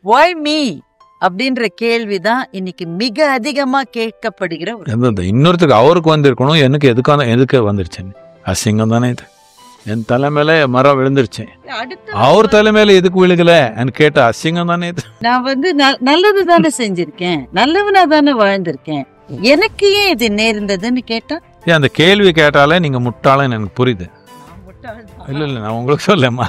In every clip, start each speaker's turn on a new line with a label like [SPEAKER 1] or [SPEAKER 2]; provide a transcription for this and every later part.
[SPEAKER 1] why me அப்படின்ற கேள்விதான் இன்னைக்கு மிக அதிகமா கேட்கப்படுகிற
[SPEAKER 2] இன்னொருத்துக்கு அவருக்கு வந்திருக்கணும், எனக்கு எதுக்கு வந்துருச்சு? அசிங்கம் தானே இது. என் தலைமையில மரம் விழுந்துருச்சு, அவர் தலைமையில எதுக்கு விழுகல கேட்ட அசிங்கம் தானே இது.
[SPEAKER 1] நான் நல்லது தானே செஞ்சிருக்கேன், நல்லவனா தானே வாழ்ந்திருக்கேன், எனக்கு ஏன் இது நேர்ந்ததுன்னு கேட்டா
[SPEAKER 2] அந்த கேள்வி கேட்டாலே நீங்க முட்டாளன்னு எனக்கு புரியுது. இல்ல நான் உங்களுக்கு சொல்லமா.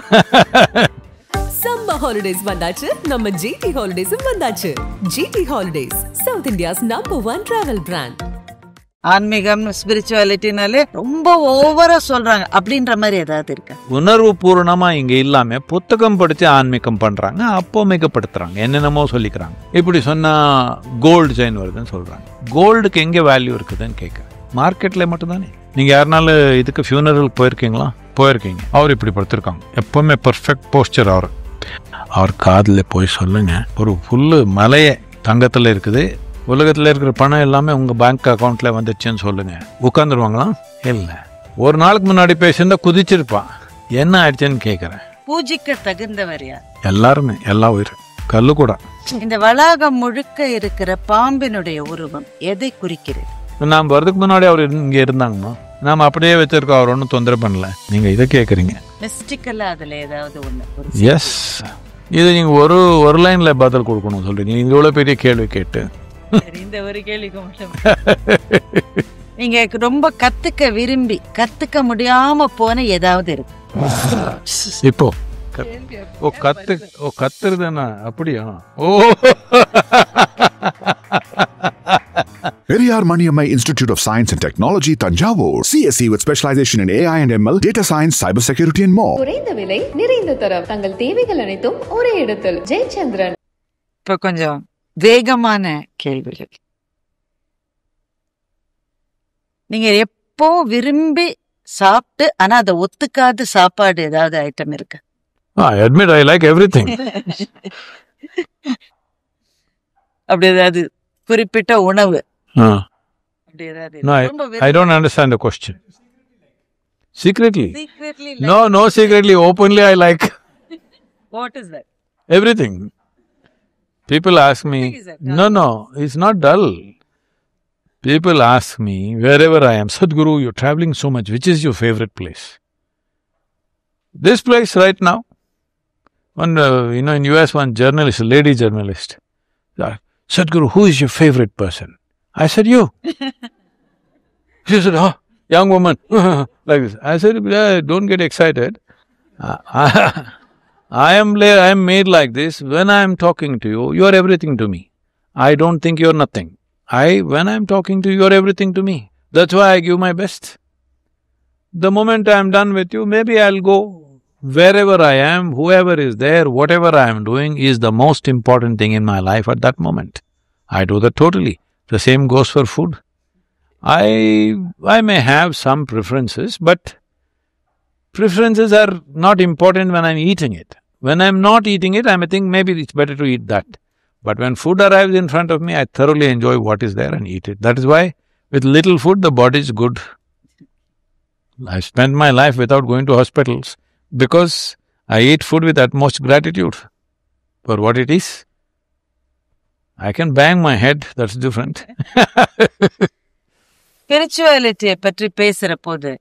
[SPEAKER 3] சம்மர் ஹாலிடேஸ் வந்தாச்சு, நம்ம ஜிடி ஹாலிடேஸும் வந்தாச்சு. GT holidays, South India's #1 travel brand.
[SPEAKER 1] ஆன்மீகம் ஸ்பிரிச்சுவாலிட்டினாலே ரொம்ப ஓவரா சொல்றாங்க அப்படின்ற மாதிரி ஏதாவது இருக்கு?
[SPEAKER 2] உணர்வு பூர்ணமா இங்க இல்லாம புத்தகம் படிச்சு ஆன்மீகம் பண்றாங்க, அப்போ மிகப்படுத்துறாங்க, என்னென்னமோ சொல்லிக்கிறாங்க. இப்படி சொன்னா கோல்டு செயின் வருதுன்னு சொல்றாங்க. கோல்டுக்கு எங்க வேல்யூ இருக்குதுன்னு கேட்க, மார்க்கெட்ல மட்டும் தானே. நீங்க யாருனாலும் இதுக்கு ஃபியூனரல் போயிருக்கீங்களா? போயிருக்கீங்க. அவர் இப்படி படுத்திருக்காங்க, எப்பவுமே பெர்ஃபெக்ட் போஸ்டர். அவர் காதுல போய் சொல்லுங்க, ஒரு ஃபுல்லு மலையே தங்கத்துல இருக்குது, உலகத்துல இருக்கிற பணம் எல்லாமே உங்க பேங்க் அக்கௌண்ட்ல வந்துச்சுன்னு சொல்லுங்க, உட்காந்துருவாங்களா? இல்ல. ஒரு நாளுக்கு முன்னாடி பேசியிருந்தா குதிச்சிருப்பான். என்ன ஆயிடுச்சுன்னு கேக்குறேன்.
[SPEAKER 1] பூஜிக்க தகுந்தவர் யார்?
[SPEAKER 2] எல்லாருமே, எல்லா உயிர், கல்லு கூட.
[SPEAKER 1] இந்த வளாகம் முழுக்க இருக்கிற பாம்பினுடைய உருவம் எதை குறிக்கிறது?
[SPEAKER 2] நாம் வரதுக்கு முன்னாடி அவர் இங்க இருந்தாங்கம்மா, நாம அப்படியே வச்சிருக்கோம், அவர் ஒன்றும் தொந்தரவு பண்ணல. நீங்க இதை கேக்குறீங்க.
[SPEAKER 1] மிஸ்டிக்கலா அதுல ஏதாவது ஒண்ணு?
[SPEAKER 2] எஸ், இது நீங்க ஒரு லைன்ல பதில் கொடுக்கணும் சொல்றீங்க. நீங்க இவ்வளவு பெரிய கேள்வி கேட்டு
[SPEAKER 1] இந்த ஒரு கேள்விக்கு மட்டும் நீங்க ரொம்ப கத்துக்க விரும்பி கத்துக்க முடியாம போன ஏதாவது இருக்கு
[SPEAKER 2] இப்போ? கத்துறதுன்னா அப்படியா?
[SPEAKER 4] Periyar Maniammai Institute of Science and Technology, Tanjavur. CSE with specialization in AI and ML, data science, cybersecurity and more.
[SPEAKER 5] குறைந்த விலை, நிறைந்த தரம், தங்கள் தேவைகள் அனைத்தும் ஒரே இடத்தில். ஜெயச்சந்திரன்.
[SPEAKER 1] இப்ப கொஞ்சம் வேகமான கேள்விகள். நீங்க எப்போ விரும்பி சாப்பிட்டு ஆனா அதை ஒத்துக்காத சாப்பாடு ஏதாவது ஐட்டம் இருக்கு?
[SPEAKER 2] I admit I like everything.
[SPEAKER 1] அப்படி ஏதாவது குறிப்பிட்ட உணவு?
[SPEAKER 2] No, I don't understand the question. Secretly? No, secretly, openly I like.
[SPEAKER 1] What is that?
[SPEAKER 2] Everything. People ask me, no, it's not dull. People ask me, wherever I am, Sadhguru, you're traveling so much, which is your favorite place? This place right now. One, in US, one journalist, a lady journalist, Sadhguru, who is your favorite person? I said, you. She said, young woman, like this. I said, don't get excited. I am made like this. When I am talking to you, you are everything to me. I don't think you're nothing. When I am talking to you, you're everything to me. That's why I give my best. The moment I am done with you, maybe I'll go. Wherever I am, whoever is there, whatever I am doing is the most important thing in my life at that moment. I do that totally. The same goes for food. I may have some preferences, but preferences are not important when I'm eating it. When I'm not eating it, I may think maybe it's better to eat that. But when food arrives in front of me, I thoroughly enjoy what is there and eat it. That is why with little food, the body is good. I've spent my life without going to hospitals because I eat food with utmost gratitude for what it is. I can bang my head, that's different.
[SPEAKER 1] ஸ்பிரிச்சுவாலிட்டியை பற்றி பேசுற போது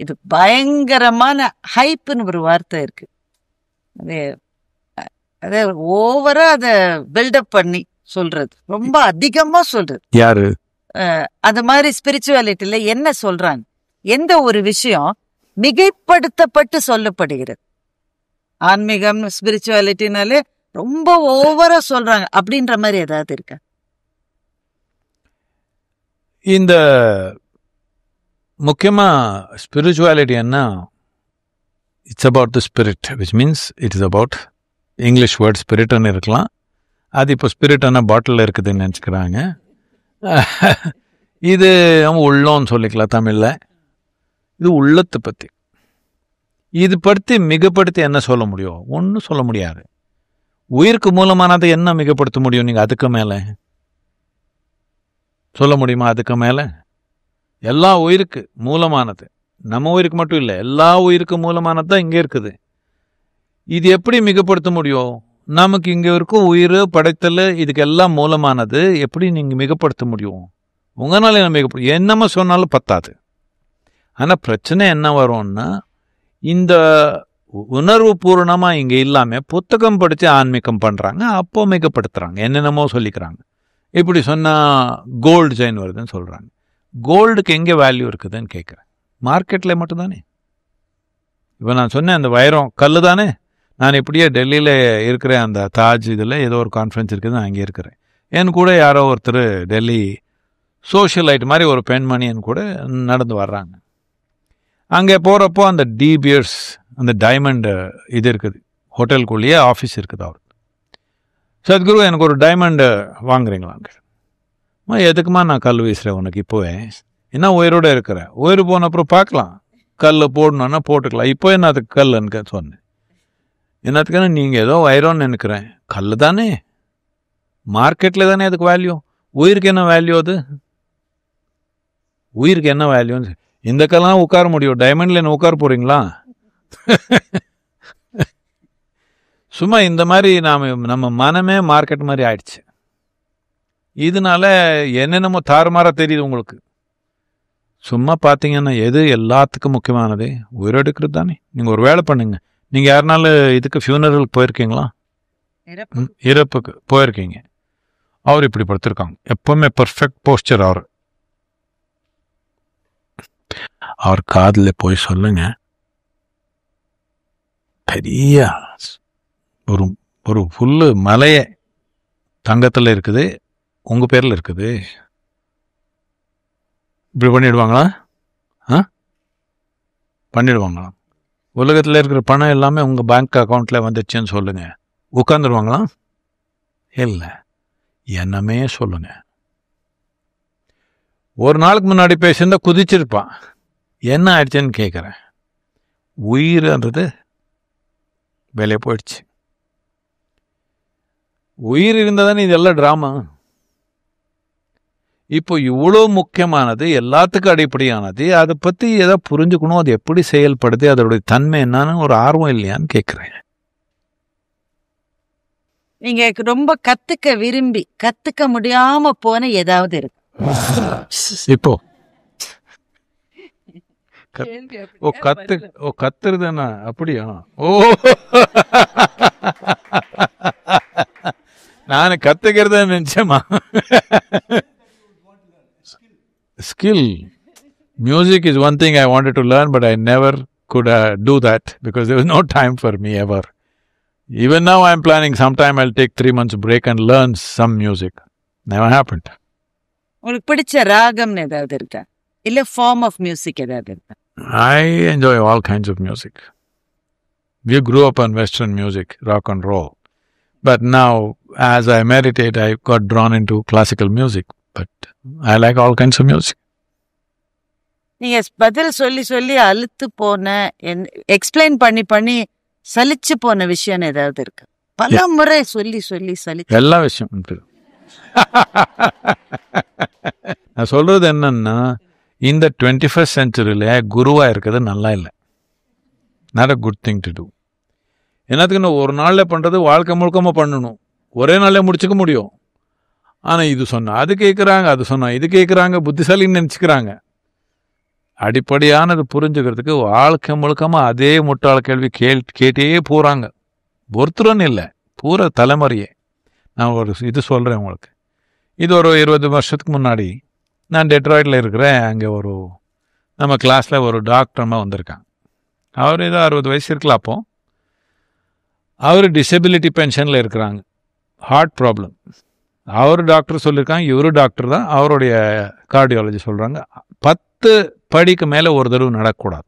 [SPEAKER 1] இது பயங்கரமான ஹைப்னு ஒரு வார்த்தை இருக்கு. அதே ஓவரா அத பில்டப் பண்ணி சொல்றது, ரொம்ப அதிகமா சொல்றது.
[SPEAKER 2] யாரு
[SPEAKER 1] அந்த மாதிரி ஸ்பிரிச்சுவாலிட்டியில என்ன சொல்றாங்க? எந்த ஒரு விஷயம் மிகைப்படுத்தப்பட்டு சொல்லப்படுகிறது? ஆன்மீகம் ஸ்பிரிச்சுவாலிட்டினாலே ரொம்ப ஓவரா சொல்றாங்க அப்படின்ற மாதிரி ஏதாவது இருக்கா?
[SPEAKER 2] இந்த முக்கியமா ஸ்பிரிச்சுவாலிட்டி என்ன, it's about the spirit, which means it is about, English word ஸ்பிரிட்னு இருக்கலாம், அது இப்போ ஸ்பிரிட்டான பாட்டிலில் இருக்குதுன்னு நினச்சிக்கிறாங்க. இது உள்ளோன்னு சொல்லிக்கலாம் தமிழில். இது உள்ளத்தை பற்றி. இது படுத்தி மிகப்படுத்தி என்ன சொல்ல முடியும்? ஒன்றும் சொல்ல முடியாது. உயிருக்கு மூலமானதை என்ன மிகப்படுத்த முடியும் நீங்கள்? அதுக்கு மேலே சொல்ல முடியுமா? அதுக்கு மேலே எல்லா உயிருக்கு மூலமானது, நம்ம உயிருக்கு மட்டும் இல்லை, எல்லா உயிருக்கு மூலமானது தான் இங்கே இருக்குது. இது எப்படி மிகப்படுத்த முடியும்? நமக்கு இங்கே இருக்கும் உயிர் படைத்தல் இதுக்கெல்லாம் மூலமானது எப்படி நீங்கள் மிகப்படுத்த முடியும்? உங்களால் என்ன மிகப்படுத்த என்னமா சொன்னாலும் பத்தாது. ஆனால் பிரச்சனை என்ன வரும்னா, இந்த உணர்வு பூர்ணமாக இங்கே இல்லாமல் புத்தகம் படித்து ஆன்மீகம் பண்ணுறாங்க, அப்போ மிகப்படுத்துகிறாங்க, என்னென்னமோ சொல்லிக்கிறாங்க. இப்படி சொன்னால் கோல்டு செயின் வருதுன்னு சொல்கிறாங்க. கோல்டுக்கு எங்கே வேல்யூ இருக்குதுன்னு கேட்குறேன். மார்க்கெட்டில் மட்டும்தானே. இப்போ நான் சொன்னேன் அந்த வைரம் கல் தானே. நான் இப்படியே டெல்லியில் இருக்கிறேன், அந்த தாஜ் இதில் ஏதோ ஒரு கான்ஃபரன்ஸ் இருக்குது, நான் அங்கே இருக்கிறேன். என் கூட யாரோ ஒருத்தர் டெல்லி சோஷியலைட் மாதிரி ஒரு பெண்மணி என் கூட நடந்து வர்றாங்க. அங்கே போகிறப்போ அந்த டிபியர்ஸ் அந்த டைமண்ட் இது இருக்குது, ஹோட்டலுக்குள்ளேயே ஆஃபீஸ் இருக்குது. அவர் சத்குரு எனக்கு ஒரு டைமண்டு வாங்குறீங்களாங்க. எதுக்குமா நான் கல் வீசுகிறேன் உனக்கு இப்போவே, என்ன உயிரோடு இருக்கிறேன், உயிர் போன அப்புறம் பார்க்கலாம், கல் போடணுன்னா போட்டுக்கலாம், இப்போ என்ன அதுக்கு கல்லுன்னு சொன்னேன். என்னத்துக்கான நீங்கள் ஏதோ வைரோன்னு நினைக்கிறேன், கல் தானே, மார்க்கெட்டில் தானே அதுக்கு வேல்யூ. உயிருக்கு என்ன வேல்யூ? அது உயிருக்கு என்ன வேல்யூன்னு இந்த கல்லாம் உட்கார முடியும், டைமண்டில் என்ன உட்கார போகிறீங்களா? சும்மா இந்த மாதிரி நம்ம மனமே மார்க்கெட் மாதிரி ஆயிடுச்சு. இதனால என்னென்னமோ தாறுமாறா தெரியுது உங்களுக்கு. சும்மா பார்த்தீங்கன்னா எது எல்லாத்துக்கும் முக்கியமானது உயிரெடுக்கிறது தானே. நீங்கள் ஒரு வேலை பண்ணுங்க, நீங்கள் யாருனாலும் இதுக்கு ஃபியூனரலுக்கு போயிருக்கீங்களா? இறப்புக்கு போயிருக்கீங்க. அவர் இப்படி படுத்திருக்காங்க, எப்பவுமே பர்ஃபெக்ட் போஸ்டர். அவர் காதில் போய் சொல்லுங்க, பெரிய ஒரு புல்லு மலையே தங்கத்தில் இருக்குது, உங்கள் பேரில் இருக்குது, இப்படி பண்ணிடுவாங்களா? பண்ணிடுவாங்களா? உலகத்தில் இருக்கிற பணம் எல்லாமே உங்கள் பேங்க் அக்கௌண்ட்டில் வந்துடுச்சுன்னு சொல்லுங்கள், உட்காந்துருவாங்களா? இல்லை, என்னமே சொல்லுங்க. ஒரு நாளுக்கு முன்னாடி பேசியிருந்தா குதிச்சிருப்பான், என்ன ஆயிடுச்சுன்னு கேட்குறேன். உயிர்ன்றது வெளியே போயிடுச்சு. உயிர் இருந்தால் தானே இதெல்லாம் ட்ராமா. இப்போ இவ்வளோ முக்கியமானது, எல்லாத்துக்கும் அடிப்படையானது, அதை பற்றி எதோ புரிஞ்சுக்கணும், அது எப்படி செயல்படுது, அதோடைய தன்மை என்னன்னு ஒரு ஆர்வம் இல்லையான்னு கேட்குறேன்.
[SPEAKER 1] நீங்க ரொம்ப கத்துக்க விரும்பி கத்துக்க முடியாம போன ஏதாவது இருக்கு
[SPEAKER 2] இப்போ? கத்துறதுன்னா அப்படியா? ஓ, நான் கத்துக்கிறத நினைச்சேமா. Skill. Music is one thing I wanted to learn, but I never could do that because there was no time for me ever. Even now I'm planning sometime I'll take 3 months break and learn some music. Never happened.
[SPEAKER 1] உங்களுக்கு பிடிச்ச ராகம் ஏதாவது இருக்கா, இல்ல form of music ஏதாவது இருக்கா?
[SPEAKER 2] I enjoy all kinds of music. We grew up on Western music, rock and roll. But now, as I meditate, I got drawn into classical music. But I like all kinds of music.
[SPEAKER 1] நீங்க பதில் சொல்லி சொல்லி அழுத்து போன, explain பண்ணி பண்ணி சலிச்சு போன விஷயம் ஏதாவது இருக்கு? பல முறை சொல்லி சொல்லி சலிச்சு
[SPEAKER 2] எல்லா விஷயம். நான் சொல்றது என்னன்னா, இந்த 21st centuryல குருவா இருக்கிறது நல்லா இல்லை. Not a good thing to do. என்னத்துக்குன்னு ஒரு நாளில் பண்ணுறது வாழ்க்கை முழுக்கமாக பண்ணணும், ஒரே நாளில் முடிச்சுக்க முடியும். ஆனால் இது சொன்னால் அது கேட்குறாங்க, அது சொன்னால் இது கேட்குறாங்க, புத்திசாலின்னு நினச்சிக்கிறாங்க. அடிப்படையானது புரிஞ்சுக்கிறதுக்கு வாழ்க்கை முழுக்கமாக அதே முட்டாள் கேள்வி கேட்டே போகிறாங்க. ஒருத்தருன்னு இல்லை, பூரா தலைமுறையே. நான் ஒரு இது சொல்கிறேன் உங்களுக்கு. இது ஒரு 20 வருஷத்துக்கு முன்னாடி நான் டெட்ராய்டில் இருக்கிறேன். அங்கே ஒரு நம்ம கிளாஸில் ஒரு டாக்டர்மா வந்திருக்காங்க. அவர் ஏதோ 60 வயசு இருக்கலாம். அப்போ அவர் டிசபிலிட்டி பென்ஷனில் இருக்கிறாங்க, ஹார்ட் ப்ராப்ளம். அவர் டாக்டர் சொல்லியிருக்காங்க, இவரு டாக்டர் தான், அவருடைய கார்டியாலஜி சொல்கிறாங்க, 10 படிக்கு மேலே ஒரு தடவை நடக்கக்கூடாது,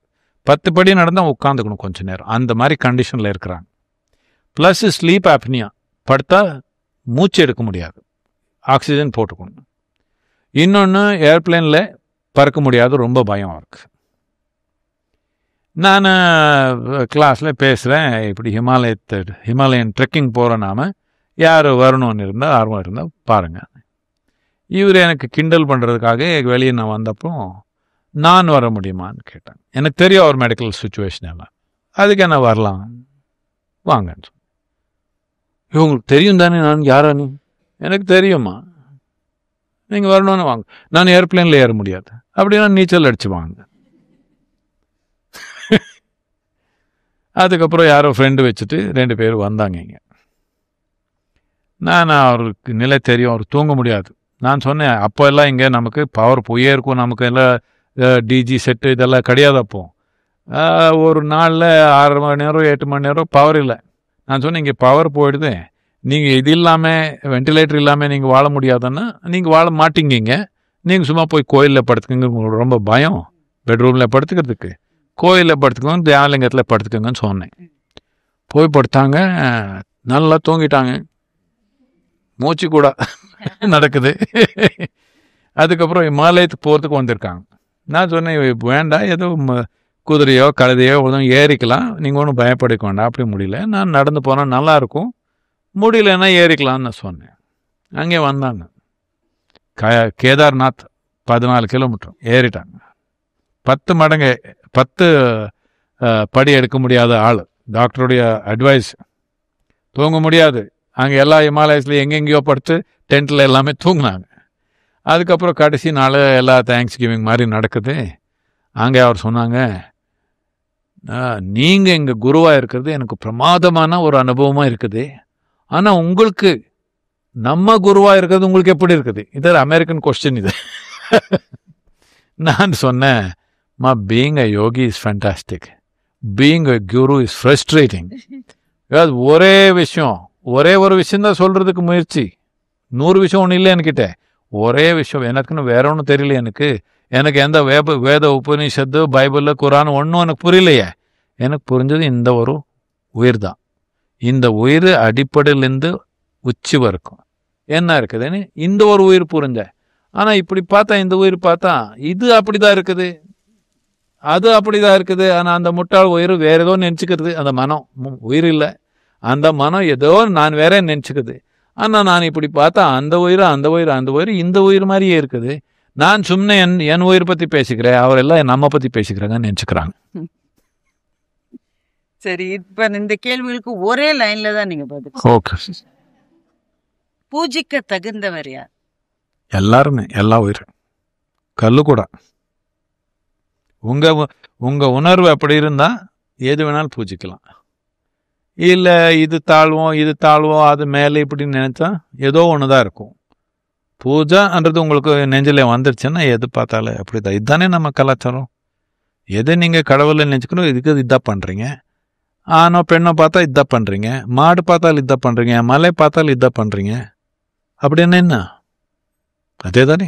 [SPEAKER 2] 10 படி நடந்தால் உட்காந்துக்கணும் கொஞ்ச நேரம், அந்த மாதிரி கண்டிஷனில் இருக்கிறாங்க. ப்ளஸ் ஸ்லீப் ஆப்னியா, படுத்தா மூச்சு எடுக்க முடியாது, ஆக்சிஜன் போட்டுக்கணும். இன்னொன்று, ஏர்பிளேனில் பறக்க முடியாது, ரொம்ப பயம் இருக்குது. நான் கிளாஸில் பேசுகிறேன், இப்படி ஹிமாலயன் ட்ரெக்கிங் போகிற நாம யார் வரணும்னு இருந்தால், ஆர்வம் இருந்தால் பாருங்கள். இவர் எனக்கு கிண்டல் பண்ணுறதுக்காக வெளியே நான் வந்தப்போ நான் வர முடியுமான்னு கேட்டாங்க. எனக்கு தெரியும் அவர் மெடிக்கல் சுச்சுவேஷன் எல்லாம், அதுக்கு என்ன வரலாம் வாங்கன்னு சொன்னேன். உங்களுக்கு தெரியும் தானே நான் யாரா நீ? எனக்கு தெரியுமா, நீங்கள் வரணும்னு வாங்க. நான் ஏர்பிளேனில் ஏற முடியாது அப்படின்னா நீச்சல் அடிச்சு வாங்க. அதுக்கப்புறம் யாரோ ஃப்ரெண்டு வச்சுட்டு 2 பேர் வந்தாங்க இங்கே. நான் அவருக்கு நிலை தெரியும், அவர் தூங்க முடியாது. நான் சொன்னேன், அப்போ எல்லாம் இங்கே நமக்கு பவர் போயே இருக்கும், நமக்கு எல்லாம் டிஜி செட்டு இதெல்லாம் கிடையாது. அப்போ ஒரு நாளில் 6 மணி நேரம் 8 மணி நேரம் பவர் இல்லை. நான் சொன்னேன், இங்கே பவர் போயிடுது, நீங்கள் இது இல்லாமல் வெண்டிலேட்டர் இல்லாமல் நீங்கள் வாழ முடியாதுன்னா நீங்கள் வாழ மாட்டீங்க. நீங்கள் சும்மா போய் கோயிலில் படுத்துக்கங்க, உங்களுக்கு ரொம்ப பயம் பெட்ரூமில் படுத்துக்கிறதுக்கு, கோயிலில் படுத்துக்கோங்க, தியானலிங்கத்தில் படுத்துக்கோங்கன்னு சொன்னேன். போய் படுத்தாங்க, நல்லா தூங்கிட்டாங்க, மூச்சு கூட நடக்குது. அதுக்கப்புறம் இமாலயத்துக்கு போகிறதுக்கு வந்திருக்காங்க. நான் சொன்னேன், வேண்டாம், ஏதோ குதிரையோ கழுதையோ ஏறிக்கலாம், நீங்கள் ஒன்றும் பயப்படிக்க வேண்டாம். அப்படி முடியல, நான் நடந்து போனால் நல்லாயிருக்கும், முடியலன்னா ஏறிக்கலான்னு நான் சொன்னேன். அங்கே வந்தாங்க, கேதார்நாத் 14 கிலோமீட்டர் ஏறிட்டாங்க. 10 மடங்கு 10 படி எடுக்க முடியாத ஆள், டாக்டருடைய அட்வைஸ். தூங்க முடியாது, அங்கே எல்லா இமாலயஸ்லேயும் எங்கெங்கேயோ படுத்து டென்ட்டில் எல்லாமே தூங்கினாங்க. அதுக்கப்புறம் கடைசி நாள் எல்லா தேங்க்ஸ் கிவிங் மாதிரி நடக்குது. அங்கே அவர் சொன்னாங்க, நீங்கள் எங்கள் குருவாக இருக்கிறது எனக்கு பிரமாதமான ஒரு அனுபவமாக இருக்குது, ஆனால் உங்களுக்கு நம்ம குருவாக இருக்கிறது உங்களுக்கு எப்படி இருக்குது? இது அமெரிக்கன் கொஸ்டின் இது. நான் சொன்னேன், being a Yogi is fantastic, being a Guru is frustrating. ஒரே விஷயம், ஒரே ஒரு விஷயந்தான் சொல்கிறதுக்கு முயற்சி, 100 விஷயம் ஒன்றும் இல்லை என்கிட்ட. ஒரே விஷயம், எனக்குன்னு வேற ஒன்றும் தெரியல. எனக்கு எந்த வேத உபநிஷத்து பைபிளில் குரான் ஒன்றும் எனக்கு புரியலையே. எனக்கு புரிஞ்சது இந்த ஒரு உயிர் தான். இந்த உயிர் அடிப்படையிலேருந்து உச்சி வரைக்கும் என்ன இருக்குதுன்னு இந்த ஒரு உயிர் புரிஞ்ச. ஆனால் இப்படி பார்த்தா இந்த உயிர் பார்த்தா இது அப்படி தான் இருக்குது, அது அப்படி தான் இருக்குது. ஆனால் அந்த முட்டாள் உயிர் வேற ஏதோ நினச்சிக்கிறது. அந்த மனம் உயிர் இல்லை, அந்த மனம் ஏதோ நான் வேற நினச்சிக்குது. ஆனால் நான் இப்படி பார்த்தா அந்த உயிர் அந்த உயிர் அந்த உயிர் இந்த உயிர் மாதிரியே இருக்குது. நான் சும்மா என் உயிர் பற்றி பேசிக்கிறேன், அவரெல்லாம் நம்ம பற்றி பேசிக்கிறாங்கன்னு நினச்சிக்கிறாங்க.
[SPEAKER 1] சரி, இப்ப இந்த கேள்விகளுக்கு ஒரே லைன்ல தான் நீங்க பதில்.
[SPEAKER 2] ஓகே.
[SPEAKER 1] பூஜிக்க தகுந்தவர் யார்?
[SPEAKER 2] எல்லாருமே, எல்லா உயிர், கல்லு கூட. உங்க உணர்வு அப்படி இருந்தா எது வேணாலும் பூஜிக்கலாம். இல்லை இது தாழ்வோம் அது மேலே இப்படின்னு நினைச்சா ஏதோ ஒன்று தான் இருக்கும். பூஜைன்றது உங்களுக்கு நெஞ்சில் வந்துருச்சுன்னா எது பார்த்தாலும் அப்படிதான். இதுதானே நம்ம கலாச்சாரம். எதை நீங்கள் கடவுளை நினச்சிக்கணும், இதுக்கு இதான் பண்ணுறீங்க. ஆனோ பெண்ணோ பார்த்தா இதான் பண்ணுறீங்க, மாடு பார்த்தாலும் இதான் பண்ணுறீங்க, மலை பார்த்தாலும் இதான் பண்ணுறீங்க. அப்படின்னு என்ன? அதே தானே.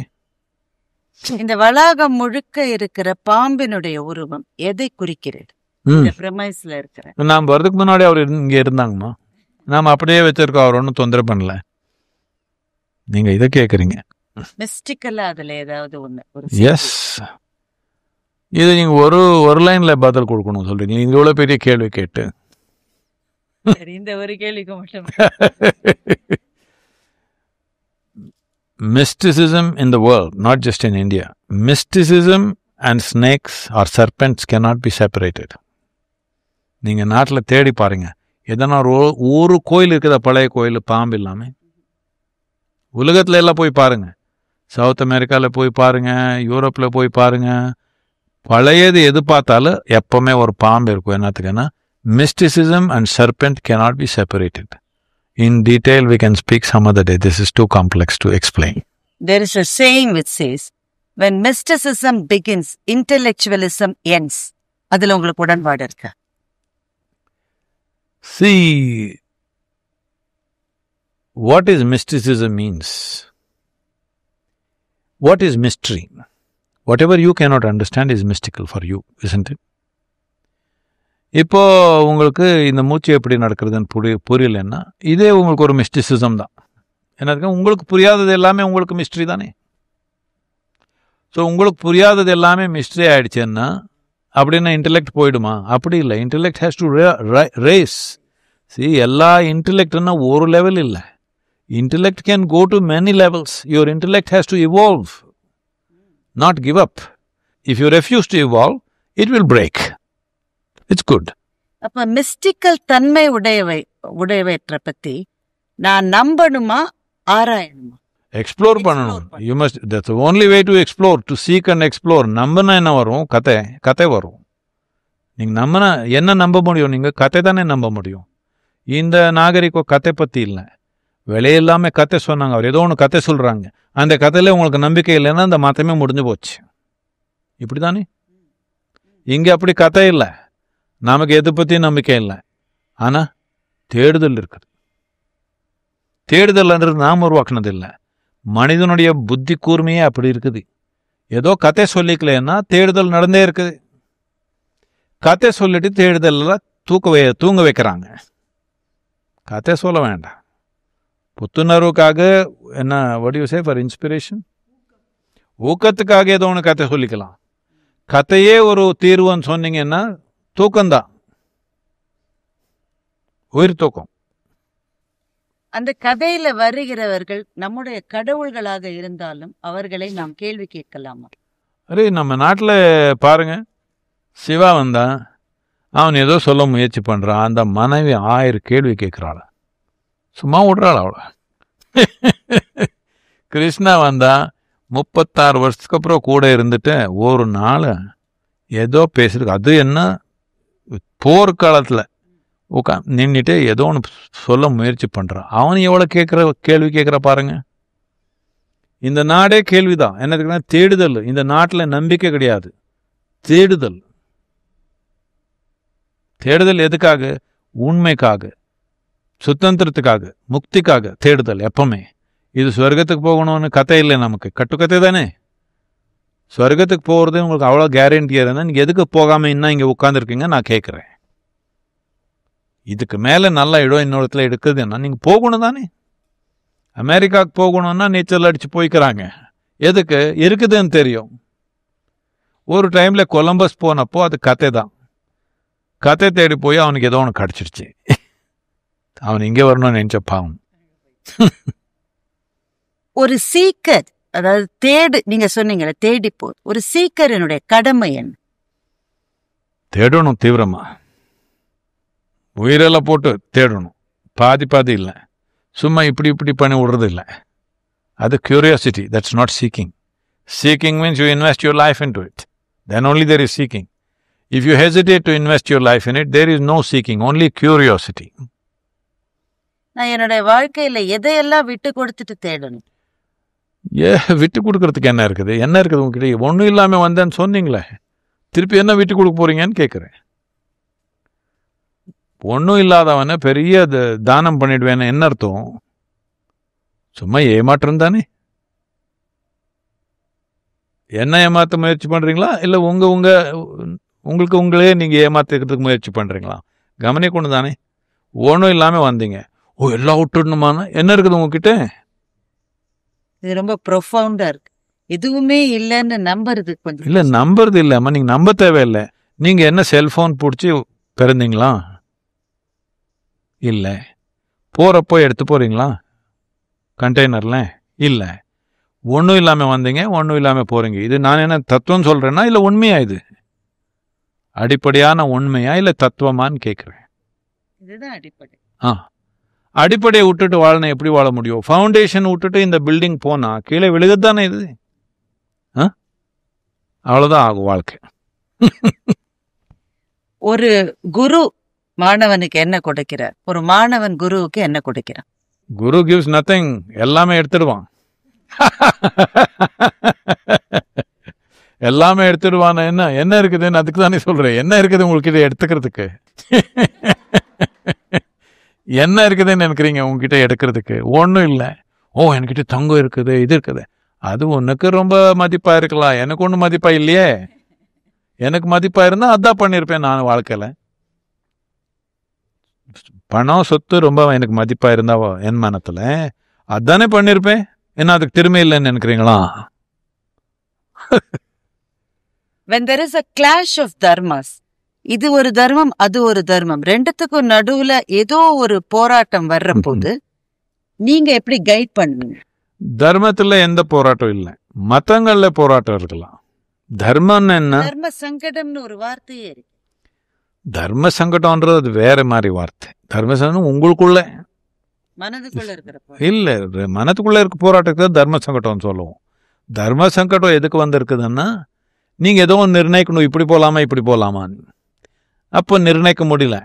[SPEAKER 1] இந்த வளாகம் முழுக்க இருக்கிற பாம்பினுடைய உருவம் எதை குறிக்கிறது? பிரமைஸ்ல இருக்கிற
[SPEAKER 2] நாம் வர்றதுக்கு முன்னாடி அவர் இங்கே இருந்தாங்கம்மா, நாம் அப்படியே வச்சிருக்கோம், அவர் ஒன்றும் தொந்தரவு பண்ணல. நீங்க இதை கேட்குறீங்க,
[SPEAKER 1] மிஸ்டிக்கலா அதுல ஏதாவது ஒண்ணு?
[SPEAKER 2] எஸ், இது நீங்க ஒரு லைன்ல பதில் கொடுக்கணும் சொல்றீங்க. நீங்க இவ்வளவு பெரிய கேள்வி கேட்டு.
[SPEAKER 1] இந்த ஒரு கேள்விக்கு மட்டும்.
[SPEAKER 2] Mysticism in the world, not just in India. Mysticism and snakes or serpents cannot be separated. நீங்க நாட்டில் தேடி பாருங்க, எதனா ஒரு கோயில் இருக்குதா பழைய கோயில் பாம்பு இல்லாம? உலகத்துல எல்லாம் போய் பாருங்க, சவுத் அமெரிக்காவில் போய் பாருங்க, யூரோப்பில் போய் பாருங்க, பழையது எது பார்த்தாலும் எப்பவுமே ஒரு பாம்பு இருக்கும். என்னத்துக்குன்னா mysticism and serpent cannot be separated. In detail we can speak some other day. This is too complex to explain.
[SPEAKER 1] There is a saying which says, when mysticism begins, intellectualism ends. அதுல உங்களுக்கு உடன்பாடு இருக்கா?
[SPEAKER 2] See, what is mysticism means? What is mystery? Whatever you cannot understand is mystical for you, isn't it? இப்போ உங்களுக்கு இந்த மூச்சு எப்படி நடக்கிறதுன்னு புரியலன்னா இதே உங்களுக்கு ஒரு மிஸ்டிசிசம் தான். என்ன, உங்களுக்கு புரியாதது எல்லாமே உங்களுக்கு மிஸ்ட்ரி தானே. ஸோ உங்களுக்கு புரியாதது எல்லாமே மிஸ்ட்ரி ஆயிடுச்சுன்னா அப்படின்னா இன்டெலெக்ட் போயிடுமா? அப்படி இல்லை. Intellect has to raise. எல்லா இன்டெலெக்ட்னா ஒரு லெவல் இல்லை. Intellect can go to many levels. Your intellect has to evolve, not give up. If you refuse to evolve, it will break. It's good.
[SPEAKER 1] அப்ப மிஸ்டிக்கல் தன்மை உடையவற்றை பத்தி நான் நம்பணுமா ஆராயணுமா?
[SPEAKER 2] எக்ஸ்ப்ளோர் பண்ணணும். You must, that's only way to explore, to seek and explore. நம்பினா என்ன வரும்? கதை வரும். நீங்கள் நம்பினா என்ன நம்ப முடியும்? நீங்கள் கதை தானே நம்ப முடியும். இந்த நாகரிகம் கதை பற்றி இல்லை, விலையில்லாமல் கதை சொன்னாங்க. அவர் ஏதோ ஒன்று கதை சொல்கிறாங்க, அந்த கதையில் உங்களுக்கு நம்பிக்கை இல்லைன்னா அந்த மதமே முடிஞ்சு போச்சு. இப்படி தானே? இங்கே அப்படி கதை இல்லை, நமக்கு எதை பற்றியும் நம்பிக்கை இல்லை. ஆனால் தேடுதல் இருக்குது. தேடுதல்ன்றது நாம் உருவாக்குனது இல்லை, மனிதனுடைய புத்தி கூர்மையே அப்படி இருக்குது. ஏதோ கதை சொல்லிக்கலன்னா தேடுதல் நடந்தே இருக்குது. கதை சொல்லிட்டு தேடுதலில் தூங்க வைக்கிறாங்க. கதை சொல்ல வேண்டாம். புத்துணர்வுக்காக என்ன, what do you say, for inspiration, ஊக்கத்துக்காக ஏதோ ஒன்று கதை சொல்லிக்கலாம். கதையே ஒரு தீர்வுன்னு சொன்னீங்கன்னா தூக்கம்தான், உயிர் தூக்கம்.
[SPEAKER 1] அந்த கதையில வருகிறவர்கள் நம்முடைய கடவுள்களாக இருந்தாலும் அவர்களை நாம் கேள்வி கேட்கலாமா?
[SPEAKER 2] அரே, நம்ம நாட்டில் பாருங்க, சிவா வந்தான், அவன் ஏதோ சொல்ல முயற்சி பண்ணுறான், அந்த மனைவி 1000 கேள்வி கேட்குறாள், சும்மா விடுறாள் அவளை. கிருஷ்ணா வந்தான், 36 வருஷத்துக்கு அப்புறம் கூட இருந்துட்டு ஒரு நாள் ஏதோ பேசுறதுக்கு, அது என்ன போர்க்காலத்தில் நின்றுட்டு ஏதோ ஒன்று சொல்ல முயற்சி பண்ணுறான். அவன் எவ்வளோ கேள்வி கேட்குற பாருங்க. இந்த நாடே கேள்விதான். என்னதுக்குன்னா தேடுதல். இந்த நாட்டில் நம்பிக்கை கிடையாது, தேடுதல். தேடுதல் எதுக்காக? உண்மைக்காக, சுதந்திரத்துக்காக, முக்திக்காக தேடுதல் எப்பவுமே. இது சொர்க்கத்துக்கு போகணும்னு கதை இல்லை, நமக்கு கட்டுக்கதை தானே. சொர்க்கத்துக்கு போகிறது உங்களுக்கு அவ்வளோ கேரண்டியாக இருந்தால் நீங்கள் எதுக்கு போகாமல் இன்னும் இங்கே உட்காந்துருக்கீங்க நான் கேட்குறேன். இதுக்கு மேலே நல்ல இடம் இன்னொருத்தில் எடுக்குதுன்னா நீங்கள் போகணும் தானே. அமெரிக்காவுக்கு போகணுன்னா நீச்சல் அடித்து போய்க்கிறாங்க. எதுக்கு? இருக்குதுன்னு தெரியும். ஒரு டைமில் கொலம்பஸ் போனப்போ அது கதை தான். கதை தேடி போய் அவனுக்கு ஏதோ ஒன்று கிடச்சிருச்சு. அவன் இங்கே வரணும்னு நினச்சப்பாவும்.
[SPEAKER 1] ஒரு சீக்கர், அதாவது நீங்க சொன்னீங்களே தேடி போ, ஒரு சீக்கரனுடைய கடமை என்ன?
[SPEAKER 2] தேடணும் தீவிரமா, உயிரெல்லாம் போட்டு தேடணும். பாதி இல்லை, சும்மா இப்படி பண்ணி விடுறது இல்லை. அது curiosity, that's not seeking. Seeking means you invest your life into it, then only there is seeking. If you hesitate to invest your life in it, there is no seeking, only curiosity.
[SPEAKER 1] நான் என்னுடைய வாழ்க்கையில எதையெல்லாம் விட்டு கொடுத்துட்டு தேடணும்?
[SPEAKER 2] விட்டு கொடுக்கறதுக்கு என்ன இருக்குது? உங்ககிட்ட ஒன்றும் இல்லாமல் வந்தேன்னு சொன்னீங்களே, திருப்பி என்ன விட்டு கொடுக்க போறீங்கன்னு கேட்குறேன். ஒன்றும் இல்லாதவன பெரிய தானம் பண்ணிடுவேன்னு என்ன அர்த்தம்? சும்மா ஏமாற்றம் தானே. என்ன ஏமாற்ற முயற்சி பண்ணுறீங்களா, இல்லை உங்களுக்கு உங்களே நீங்கள் ஏமாத்துக்கிறதுக்கு முயற்சி பண்ணுறீங்களா? கவனிக்கொண்டு தானே. ஒன்றும் இல்லாமல் வந்தீங்க, எல்லாம் விட்டுடணுமான என்ன இருக்குது உங்ககிட்ட?
[SPEAKER 1] இது ரொம்ப ப்ரொஃபவுண்டா இருக்கு. எதுவுமே இல்லைன்னு நம்புறது கொஞ்சம்
[SPEAKER 2] இல்லை, நம்புறது இல்லைம்மா, நீங்கள் நம்ப தேவையில்லை. நீங்கள் என்ன செல்ஃபோன் பிடிச்சி பிறந்தீங்களா? இல்லை. போகிறப்போ எடுத்து போகிறீங்களா கண்டெய்னரில்? இல்லை. ஒன்றும் இல்லாமல் வந்தீங்க, ஒன்றும் இல்லாமல் போகிறீங்க. இது நான் என்ன தத்துவம் சொல்கிறேன்னா இல்லை உண்மையா? இது அடிப்படையான உண்மையா இல்லை தத்துவமான்னு கேட்குறேன்.
[SPEAKER 1] இதுதான் அடிப்படை.
[SPEAKER 2] அடிப்படையை விட்டுட்டு வாழணும் எப்படி வாழ முடியும்? ஃபவுண்டேஷன் விட்டுட்டு இந்த பில்டிங் போனால் கீழே விழுகுது தானே இது. அவ்வளோதான் ஆகும் வாழ்க்கை.
[SPEAKER 1] ஒரு குரு மாணவனுக்கு என்ன கொடுக்கிறார்? ஒரு மாணவன் குருவுக்கு என்ன கொடுக்கிறான்?
[SPEAKER 2] குரு கிவ்ஸ் நத்திங், எல்லாமே எடுத்துடுவான். எல்லாமே எடுத்துடுவான. என்ன இருக்குதுன்னு அதுக்கு தானே சொல்றேன். என்ன இருக்குது உங்ககிட்ட எடுத்துக்கிறதுக்கு? என்ன இருக்குதுன்னு நினைக்கிறீங்க உங்ககிட்ட எடுக்கிறதுக்கு? ஒன்றும் இல்லை. என்கிட்ட தங்கம் இருக்குது, இது இருக்குது. அது உனக்கு ரொம்ப மதிப்பா இருக்கலாம், எனக்கு ஒன்றும் மதிப்பா இல்லையே. எனக்கு மதிப்பா இருந்தா அதான் பண்ணியிருப்பேன் நான் வாழ்க்கையில. பணம் சொத்து ரொம்ப எனக்கு மதிப்பா இருந்தா என் மனத்துல அதானே பண்ணிருப்பேன். என்ன அதுக்கு திறமை இல்லைன்னு நினைக்கிறீங்களா?
[SPEAKER 1] When there is a clash of dharmas, இது ஒரு தர்மம் அது ஒரு தர்மம், ரெண்டுத்துக்கும் நடுவுல ஏதோ ஒரு போராட்டம் வர்ற போது நீங்க எப்படி கைட் பண்ணுவீங்க?
[SPEAKER 2] தர்மத்துல எந்த போராட்டம் இல்லை, மதங்கள்ல போராட்டம் இருக்கலாம். தர்மம் என்ன?
[SPEAKER 1] தர்ம சங்கடம்னு ஒரு வார்த்தையே இருக்கு.
[SPEAKER 2] தர்ம சங்கடம்ன்றது அது வேற மாதிரி வார்த்தை. தர்ம சங்கடம் உங்களுக்குள்ள
[SPEAKER 1] மனதுக்குள்ள இருக்கிற
[SPEAKER 2] இல்லை, மனத்துக்குள்ளே இருக்க போராட்டத்துக்கு தர்ம சங்கடம்னு சொல்லுவோம். தர்ம சங்கடம் எதுக்கு வந்திருக்குதுன்னா, நீங்கள் ஏதோ ஒன்று நிர்ணயிக்கணும், இப்படி போகலாமா இப்படி போகலாமான்னு. அப்போ நிர்ணயிக்க முடியல,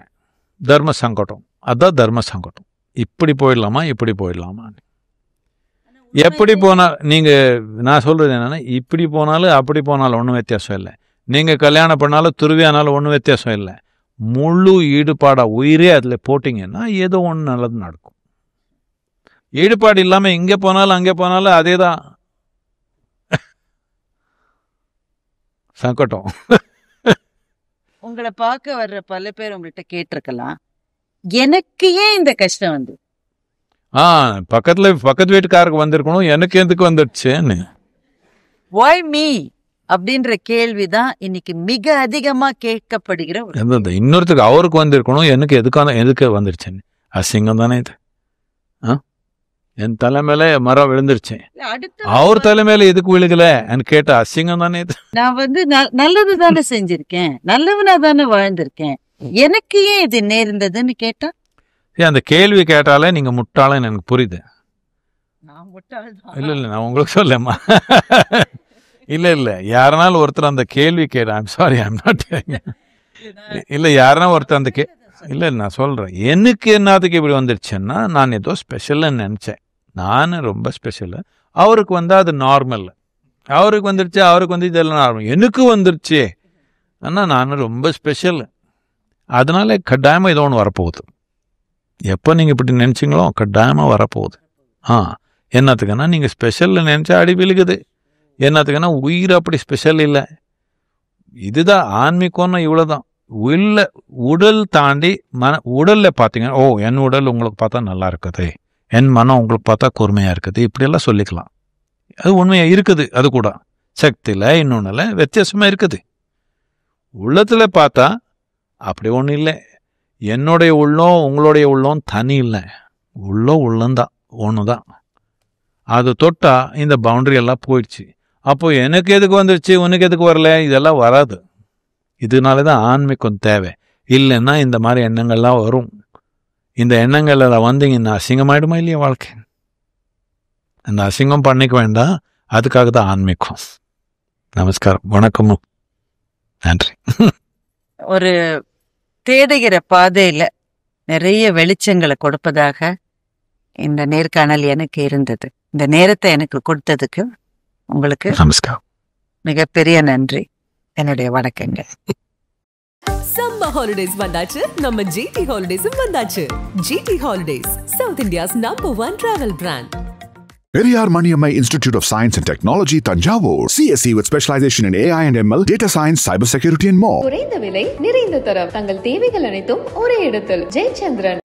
[SPEAKER 2] தர்ம சங்கடம். அதுதான் தர்ம சங்கடம். இப்படி போயிடலாமா இப்படி போயிடலாமான்னு. எப்படி போனால் நீங்கள், நான் சொல்கிறது என்னென்னா, இப்படி போனாலும் அப்படி போனாலும் ஒன்றும் வித்தியாசம் இல்லை. நீங்கள் கல்யாணம் பண்ணாலும் துருவியானாலும் ஒன்றும் வித்தியாசம் இல்லை. முழு ஈடுபாடாக உயிரே அதில் போட்டிங்கன்னா ஏதோ ஒன்று நல்லது நடக்கும். ஈடுபாடு இல்லாமல் இங்கே போனாலும் அங்கே போனாலும் அதே தான் சங்கடம்.
[SPEAKER 1] உங்களை பார்க்க வர்ற பல பேர் உங்கள்கிட்ட கேட்டிருக்கலாம், எனக்கு ஏன் இந்த கஷ்டம் வந்து?
[SPEAKER 2] பக்கத்து வீட்டுக்காருக்கு வந்திருக்கணும், எனக்கு எதுக்கு வந்துடுச்சுன்னு.
[SPEAKER 1] Why me அப்படின்ற கேள்விதான் இன்னைக்கு மிக அதிகமா கேட்கப்படுகிற
[SPEAKER 2] இன்னொருத்துக்கு அவருக்கு வந்திருக்கணும், எனக்கு எதுக்கு வந்துருச்சுன்னு. அசிங்கம் தானே இது. என் தலைமையில மரம் விழுந்துருச்சு, அவர் தலைமையில எதுக்கு விழுகல கேட்ட அசிங்கம் தானே இது.
[SPEAKER 1] நான் வந்து நல்லது தானே செஞ்சிருக்கேன், நல்லவனா தானே வாழ்ந்திருக்கேன், எனக்கு ஏன் இது நேர்ந்ததுன்னு கேட்டா?
[SPEAKER 2] அந்த கேள்வி கேட்டாலே நீங்க முட்டாளன்னு எனக்கு புரியுது. இல்ல இல்ல, நான் உங்களுக்கு சொல்லமா, இல்ல யாருனாலும் ஒருத்தர் அந்த கேள்வி கேட்ட, ஐம் சாரி ஐம் நாட், இல்ல யாருனா ஒருத்தர் அந்த இல்ல நான் சொல்றேன், எனக்கு என்னத்துக்கு இப்படி வந்துருச்சுன்னா, நான் ஏதோ ஸ்பெஷல்னு நினைச்சேன். நான் ரொம்ப ஸ்பெஷல், அவருக்கு வந்தா அது நார்மல். அவருக்கு வந்துருச்சு, அவருக்கு வந்து இதெல்லாம் நார்மல், எனக்கு வந்துருச்சு ஆனால் நான் ரொம்ப ஸ்பெஷல். அதனால கட்டாயமாக ஏதோ ஒன்று வரப்போகுது. எப்போ நீங்கள் இப்படி நினச்சிங்களோ கட்டாயமாக வரப்போகுது. என்னத்துக்குன்னா, நீங்கள் ஸ்பெஷலில் நினச்சா அடி விழுகுது. என்னத்துக்குன்னா, உயிர் அப்படி ஸ்பெஷல் இல்லை. இதுதான் ஆன்மீகம்னா இவ்வளோதான். உடல் தாண்டி உடலில் பார்த்தீங்கன்னா, ஓ என் உடல் உங்களுக்கு பார்த்தா நல்லா இருக்குது, என் மனம் உங்களுக்கு பார்த்தா கூர்மையாக இருக்குது, இப்படியெல்லாம் சொல்லிக்கலாம். அது உண்மையாக இருக்குது. அது கூட சக்தியில் இன்னொன்னுல வித்தியாசமாக இருக்குது. உள்ளத்தில் பார்த்தா அப்படி ஒன்றும் இல்லை. என்னுடைய உள்ளம் உங்களுடைய உள்ளம் தனி இல்லை, உள்ளந்தான் ஒன்று தான். அது தொட்டா இந்த பவுண்டரி எல்லாம் போயிடுச்சு. அப்போ எனக்கு எதுக்கு வந்துருச்சு உனக்கு எதுக்கு வரல, இதெல்லாம் வராது. இதனால தான் ஆன்மீகம் தேவை. இல்லைன்னா இந்த மாதிரி எண்ணங்கள்லாம் வரும். இந்த எண்ணங்கள் எல்லாம் வந்தீங்கன்னா அசிங்கமாயிடுமா இல்லையா வாழ்க்கை? அந்த அசிங்கம் பண்ணிக்க வேண்டாம். அதுக்காக தான் ஆன்மீகம். நமஸ்காரம், வணக்கம், நன்றி.
[SPEAKER 1] ஒரு தேடுகிற பாதையில நிறைய வெளிச்சங்களை கொடுப்பதாக இந்த நேர்காணல் எனக்கு இருந்தது. இந்த நேரத்தை எனக்கு கொடுத்ததுக்கு உங்களுக்கு
[SPEAKER 2] நமஸ்காரம்,
[SPEAKER 1] மிகப்பெரிய நன்றி. என்னுடைய வணக்கங்கள்.
[SPEAKER 3] சம்மர் ஹாலிடேஸ் வந்தாச்சு, நம்ம ஜிடி ஹாலிடேஸும் வந்தாச்சு. GT holidays, South India's #1 travel brand.
[SPEAKER 4] Periyar Maniammai Institute of Science and Technology, Tanjavur. CSE with specialization in AI and ML, data science, cybersecurity and more.
[SPEAKER 5] குறைந்த விலை, நிறைந்த தரம், தங்கள் தேவைகள் அனைத்தும் ஒரே இடத்தில். ஜெயச்சந்திரன்.